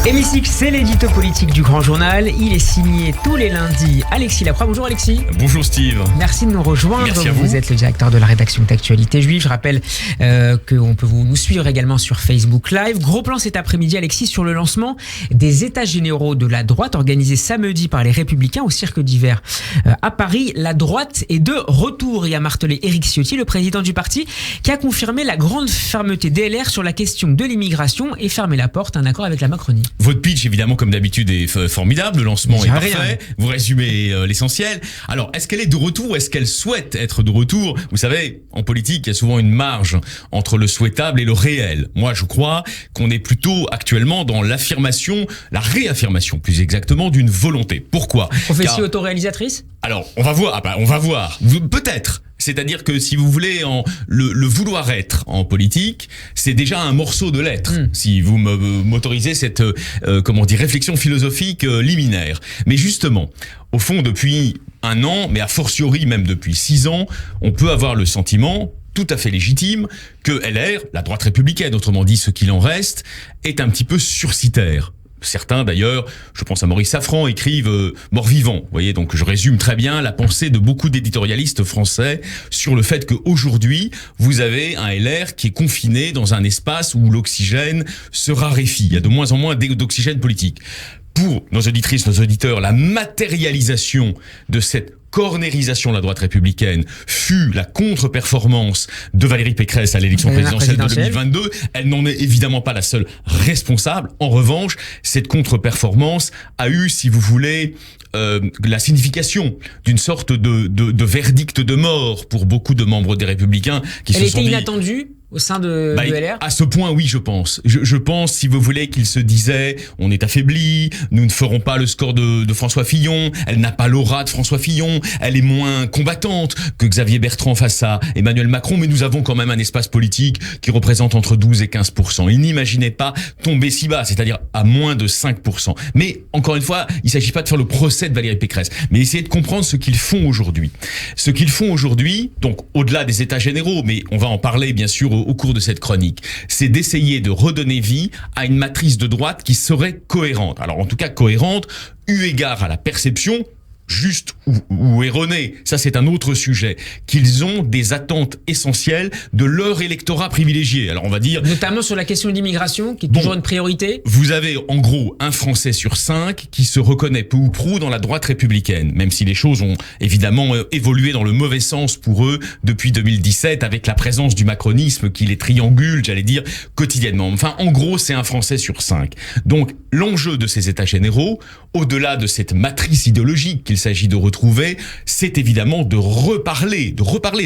Hémicycle, c'est l'édito politique du Grand Journal. Il est signé tous les lundis. Alexis Lacroix. Bonjour Alexis. Bonjour Steve. Merci de nous rejoindre. Merci à vous. Vous êtes le directeur de la rédaction d'Actualité Juive. Je rappelle qu'on peut nous suivre également sur Facebook Live. Gros plan cet après-midi, Alexis, sur le lancement des États généraux de la droite organisés samedi par les Républicains au Cirque d'Hiver à Paris. La droite est de retour, et a martelé Éric Ciotti, le président du parti, qui a confirmé la grande fermeté DLR sur la question de l'immigration et fermé la porte à un accord avec la Macronie. Votre pitch, évidemment, comme d'habitude, est formidable. Le lancement est parfait. Vous résumez l'essentiel. Alors, est-ce qu'elle est de retour? Est-ce qu'elle souhaite être de retour? Vous savez, en politique, il y a souvent une marge entre le souhaitable et le réel. Moi, je crois qu'on est plutôt actuellement dans l'affirmation, la réaffirmation, plus exactement, d'une volonté. Pourquoi? Prophétie autoréalisatrice? Alors, on va voir. Peut-être. C'est-à-dire que si vous voulez, le vouloir être en politique, c'est déjà un morceau de l'être. Si vous m'autorisez cette réflexion philosophique liminaire. Mais justement, au fond, depuis un an, mais a fortiori même depuis 6 ans, on peut avoir le sentiment tout à fait légitime que LR, la droite républicaine, autrement dit ce qu'il en reste, est un petit peu sursitaire. Certains, d'ailleurs, je pense à Maurice Safran, écrivent mort-vivant. Vous voyez, donc je résume très bien la pensée de beaucoup d'éditorialistes français sur le fait qu'aujourd'hui, vous avez un LR qui est confiné dans un espace où l'oxygène se raréfie. Il y a de moins en moins d'oxygène politique. Pour nos auditrices, nos auditeurs, la matérialisation de cette cornérisation de la droite républicaine fut la contre-performance de Valérie Pécresse à l'élection présidentielle de 2022. Elle n'en est évidemment pas la seule responsable. En revanche, cette contre-performance a eu, si vous voulez, la signification d'une sorte de verdict de mort pour beaucoup de membres des Républicains qui se sont dit... Elle était inattendue au sein de LR? À ce point, oui, je pense. Je pense, si vous voulez, qu'il se disait, on est affaibli, nous ne ferons pas le score de François Fillon, elle n'a pas l'aura de François Fillon, elle est moins combattante que Xavier Bertrand face à Emmanuel Macron, mais nous avons quand même un espace politique qui représente entre 12 et 15%. Il n'imaginait pas tomber si bas, c'est-à-dire à moins de 5%. Mais, encore une fois, il ne s'agit pas de faire le procès de Valérie Pécresse, mais essayer de comprendre ce qu'ils font aujourd'hui. Ce qu'ils font aujourd'hui, donc au-delà des États généraux, mais on va en parler bien sûr au cours de cette chronique, c'est d'essayer de redonner vie à une matrice de droite qui serait cohérente. Alors en tout cas cohérente, eu égard à la perception, juste ou erronée, ça c'est un autre sujet, qu'ils ont des attentes essentielles de leur électorat privilégié. Alors on va dire... Notamment sur la question de l'immigration, qui est toujours une priorité. Vous avez en gros un Français sur 5 qui se reconnaît peu ou prou dans la droite républicaine, même si les choses ont évidemment évolué dans le mauvais sens pour eux depuis 2017, avec la présence du macronisme qui les triangule, j'allais dire, quotidiennement. Enfin, en gros, c'est un Français sur 5. Donc, l'enjeu de ces États généraux, au-delà de cette matrice idéologique qu'il s'agit de retrouver, c'est évidemment de reparler,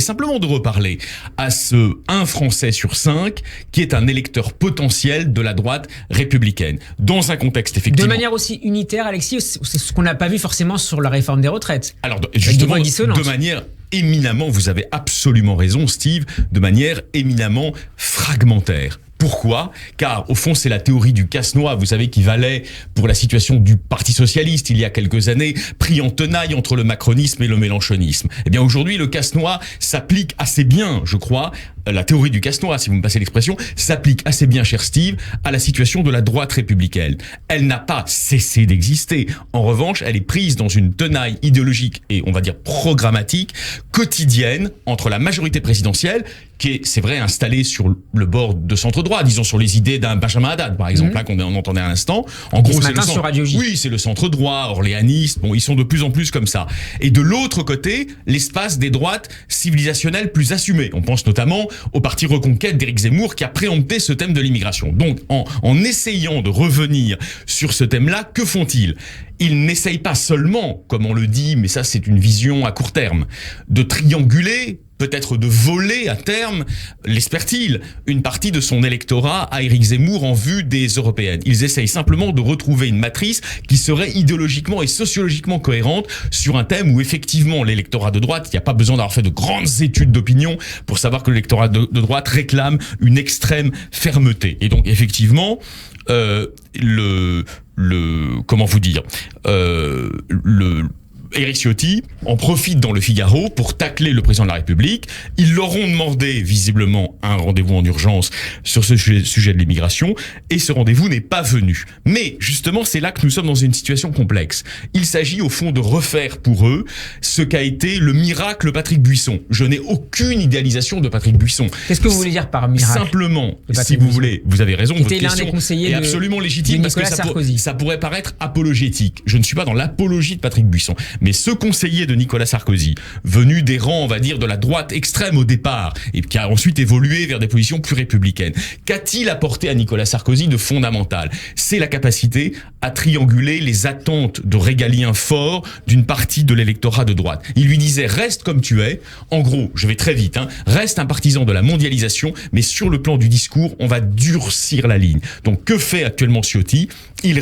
simplement de reparler à ce 1 Français sur 5 qui est un électeur potentiel de la droite républicaine. Dans un contexte effectivement... De manière aussi unitaire, Alexis, c'est ce qu'on n'a pas vu forcément sur la réforme des retraites. Alors, justement, de manière éminemment, vous avez absolument raison, Steve, de manière éminemment fragmentaire. Pourquoi? Car au fond c'est la théorie du casse-noix, vous savez, qui valait pour la situation du Parti socialiste il y a quelques années, pris en tenaille entre le macronisme et le mélenchonisme. Eh bien aujourd'hui le casse-noix s'applique assez bien, je crois, la théorie du casse-noix, si vous me passez l'expression, s'applique assez bien, cher Steve, à la situation de la droite républicaine. Elle n'a pas cessé d'exister. En revanche, elle est prise dans une tenaille idéologique et on va dire programmatique, quotidienne, entre la majorité présidentielle, qui est, c'est vrai, installée sur le bord de centre-droit, disons sur les idées d'un Benjamin Haddad, par exemple, là qu'on entendait à l'instant. En gros, c'est le centre. Oui, c'est le centre-droit, orléaniste. Bon, ils sont de plus en plus comme ça. Et de l'autre côté, l'espace des droites civilisationnelles plus assumées. On pense notamment au parti Reconquête d'Éric Zemmour qui a préempté ce thème de l'immigration. Donc, en essayant de revenir sur ce thème-là, que font-ils? Ils n'essayent pas seulement, comme on le dit, mais ça c'est une vision à court terme, de trianguler, peut-être de voler à terme, l'espère-t-il, une partie de son électorat à Éric Zemmour en vue des européennes. Ils essayent simplement de retrouver une matrice qui serait idéologiquement et sociologiquement cohérente sur un thème où effectivement l'électorat de droite, il n'y a pas besoin d'avoir fait de grandes études d'opinion pour savoir que l'électorat de droite réclame une extrême fermeté. Et donc effectivement, comment vous dire, Éric Ciotti en profite dans le Figaro pour tacler le président de la République. Ils leur ont demandé visiblement un rendez-vous en urgence sur ce sujet de l'immigration et ce rendez-vous n'est pas venu. Mais justement, c'est là que nous sommes dans une situation complexe. Il s'agit au fond de refaire pour eux ce qu'a été le miracle Patrick Buisson. Je n'ai aucune idéalisation de Patrick Buisson. Qu'est-ce que vous voulez dire par miracle? Simplement, si vous voulez, vous avez raison, votre question est absolument légitime parce que ça pourrait paraître apologétique. Je ne suis pas dans l'apologie de Patrick Buisson. Mais ce conseiller de Nicolas Sarkozy, venu des rangs, on va dire, de la droite extrême au départ, et qui a ensuite évolué vers des positions plus républicaines, qu'a-t-il apporté à Nicolas Sarkozy de fondamental? C'est la capacité à trianguler les attentes de régaliens forts d'une partie de l'électorat de droite. Il lui disait, reste comme tu es. En gros, je vais très vite, reste un partisan de la mondialisation, mais sur le plan du discours, on va durcir la ligne. Donc, que fait actuellement Ciotti? Il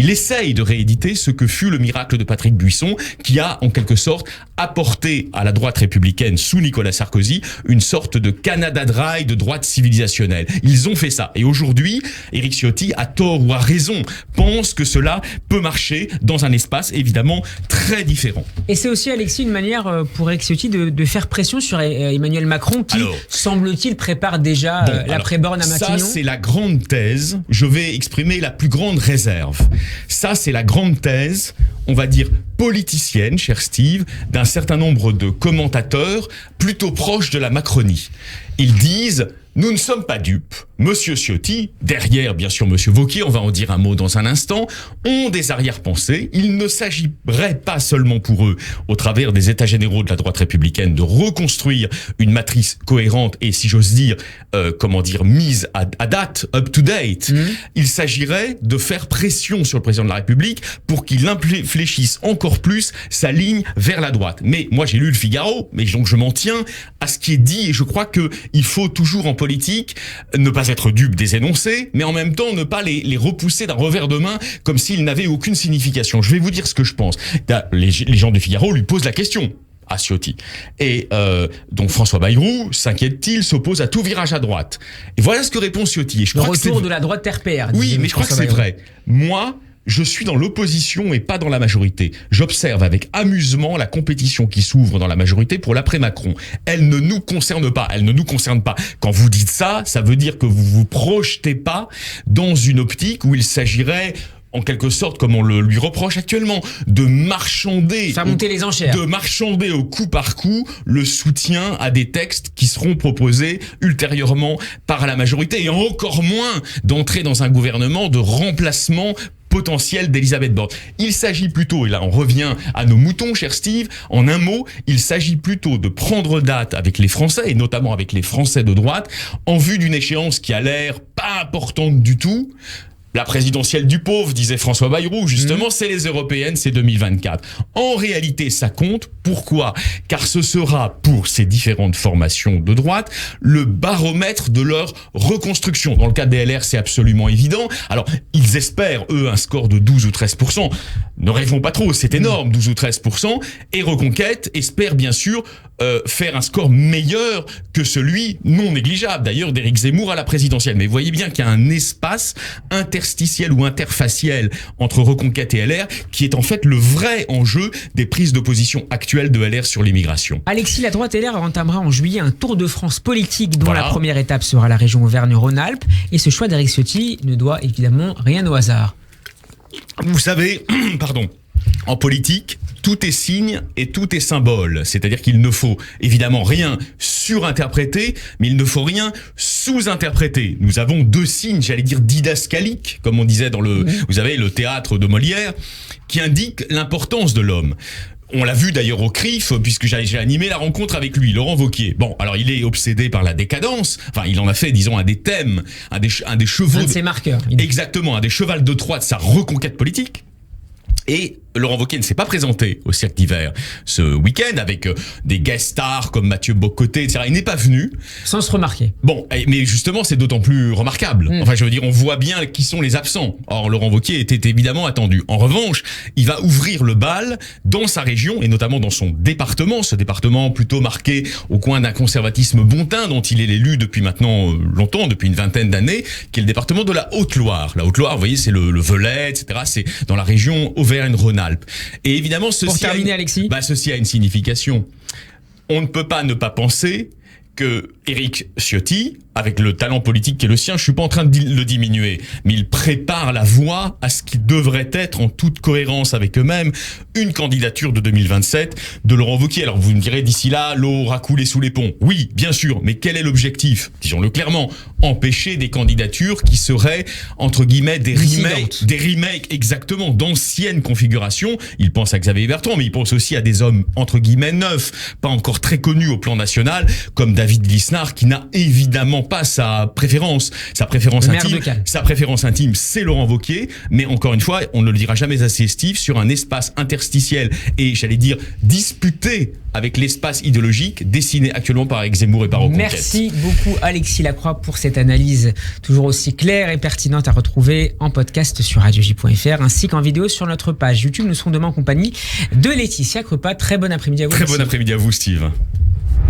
essaye de rééditer ce que fut le miracle de Patrick Buisson, qui a, en quelque sorte, apporté à la droite républicaine sous Nicolas Sarkozy une sorte de Canada Dry de droite civilisationnelle. Ils ont fait ça. Et aujourd'hui, Éric Ciotti, à tort ou à raison, pense que cela peut marcher dans un espace, évidemment, très différent. Et c'est aussi, Alexis, une manière pour Éric Ciotti de faire pression sur Emmanuel Macron, qui, semble-t-il, prépare déjà l'après-borne à Matignon. Ça, c'est la grande thèse. Je vais exprimer la plus grande réserve. Ça, c'est la grande thèse, on va dire politicienne, cher Steve, d'un certain nombre de commentateurs plutôt proches de la Macronie. Ils disent... Nous ne sommes pas dupes. Monsieur Ciotti, derrière bien sûr Monsieur Wauquiez, on va en dire un mot dans un instant, ont des arrière-pensées. Il ne s'agirait pas seulement pour eux, au travers des états généraux de la droite républicaine, de reconstruire une matrice cohérente et, si j'ose dire, mise à date, up to date. Il s'agirait de faire pression sur le président de la République pour qu'il infléchisse encore plus sa ligne vers la droite. Mais moi j'ai lu le Figaro, mais donc je m'en tiens à ce qui est dit et je crois que il faut toujours en politique ne pas être dupe des énoncés, mais en même temps ne pas les repousser d'un revers de main comme s'ils n'avaient aucune signification. Je vais vous dire ce que je pense. Les gens du Figaro lui posent la question à Ciotti. Et donc François Bayrou, s'inquiète-t-il, s'oppose à tout virage à droite. Et voilà ce que répond Ciotti. Et je crois retour de la droite terre-père. Oui, mais je crois que c'est vrai. Moi, je suis dans l'opposition et pas dans la majorité. J'observe avec amusement la compétition qui s'ouvre dans la majorité pour l'après-Macron. Elle ne nous concerne pas. Elle ne nous concerne pas. Quand vous dites ça, ça veut dire que vous vous projetez pas dans une optique où il s'agirait, en quelque sorte, comme on le lui reproche actuellement, de marchander, faire monter les enchères, de marchander au coup par coup le soutien à des textes qui seront proposés ultérieurement par la majorité, et encore moins d'entrer dans un gouvernement de remplacement potentiel d'Elisabeth Borne. Il s'agit plutôt, et là on revient à nos moutons, cher Steve, en un mot, il s'agit plutôt de prendre date avec les Français, et notamment avec les Français de droite, en vue d'une échéance qui a l'air pas importante du tout. La présidentielle du pauvre, disait François Bayrou, justement, c'est les européennes, c'est 2024. En réalité, ça compte. Pourquoi? Car ce sera, pour ces différentes formations de droite, le baromètre de leur reconstruction. Dans le cas des LR, c'est absolument évident. Alors, ils espèrent, eux, un score de 12 ou 13%. Ne rêvons pas trop, c'est énorme, 12 ou 13%. Et Reconquête espère, bien sûr, faire un score meilleur que celui non négligeable, d'ailleurs, d'Éric Zemmour à la présidentielle. Mais vous voyez bien qu'il y a un espace interstitiel ou interfacial entre Reconquête et LR qui est en fait le vrai enjeu des prises d'opposition actuelles de LR sur l'immigration. Alexis, la droite LR entamera en juillet un tour de France politique dont la première étape sera la région Auvergne-Rhône-Alpes, et ce choix d'Éric Ciotti ne doit évidemment rien au hasard. Vous savez, en politique, tout est signe et tout est symbole. C'est-à-dire qu'il ne faut évidemment rien surinterpréter, mais il ne faut rien sous-interpréter. Nous avons deux signes, j'allais dire didascaliques, comme on disait dans le théâtre de Molière, qui indiquent l'importance de l'homme. On l'a vu d'ailleurs au CRIF, puisque j'ai animé la rencontre avec lui, Laurent Wauquiez. Bon, alors il est obsédé par la décadence. Enfin, il en a fait, disons, un des thèmes, un des chevaux. Un de ses marqueurs. Exactement, un des chevals de Troie de sa reconquête politique. Et Laurent Wauquiez ne s'est pas présenté au Cirque d'hiver ce week-end avec des guest stars comme Mathieu Bock-Côté, etc. Il n'est pas venu. Sans se remarquer. Bon, mais justement, c'est d'autant plus remarquable. Enfin, je veux dire, on voit bien qui sont les absents. Or, Laurent Wauquiez était évidemment attendu. En revanche, il va ouvrir le bal dans sa région et notamment dans son département. Ce département plutôt marqué au coin d'un conservatisme bontain dont il est l'élu depuis maintenant longtemps, depuis une vingtaine d'années, qui est le département de la Haute-Loire. La Haute-Loire, vous voyez, c'est le Velay, etc. C'est dans la région Auvergne-Rhône-Alpes. Rhône-Alpes. Et évidemment, Pour terminer, Alexis, ceci a une signification. On ne peut pas ne pas penser que Éric Ciotti, avec le talent politique qui est le sien, je suis pas en train de le diminuer, mais il prépare la voie à ce qui devrait être, en toute cohérence avec eux-mêmes, une candidature de 2027 de Laurent Wauquiez. Alors vous me direz, d'ici là, l'eau aura coulé sous les ponts. Oui, bien sûr, mais quel est l'objectif ? Disons-le clairement, empêcher des candidatures qui seraient, entre guillemets, des remakes, exactement, d'anciennes configurations. Il pense à Xavier Bertrand, mais il pense aussi à des hommes, entre guillemets, neufs, pas encore très connus au plan national, comme David Lisnard, qui n'a évidemment pas sa préférence intime. Sa préférence intime, c'est Laurent Wauquiez, mais encore une fois, on ne le dira jamais assez, Steve, sur un espace interstitiel et, j'allais dire, disputé avec l'espace idéologique dessiné actuellement par Éric Zemmour et par Reconquête. Merci beaucoup Alexis Lacroix pour cette analyse toujours aussi claire et pertinente à retrouver en podcast sur radioj.fr ainsi qu'en vidéo sur notre page YouTube. Nous serons demain en compagnie de Laetitia Crepat. Très bon après-midi à vous. Très bon après-midi à vous, Steve.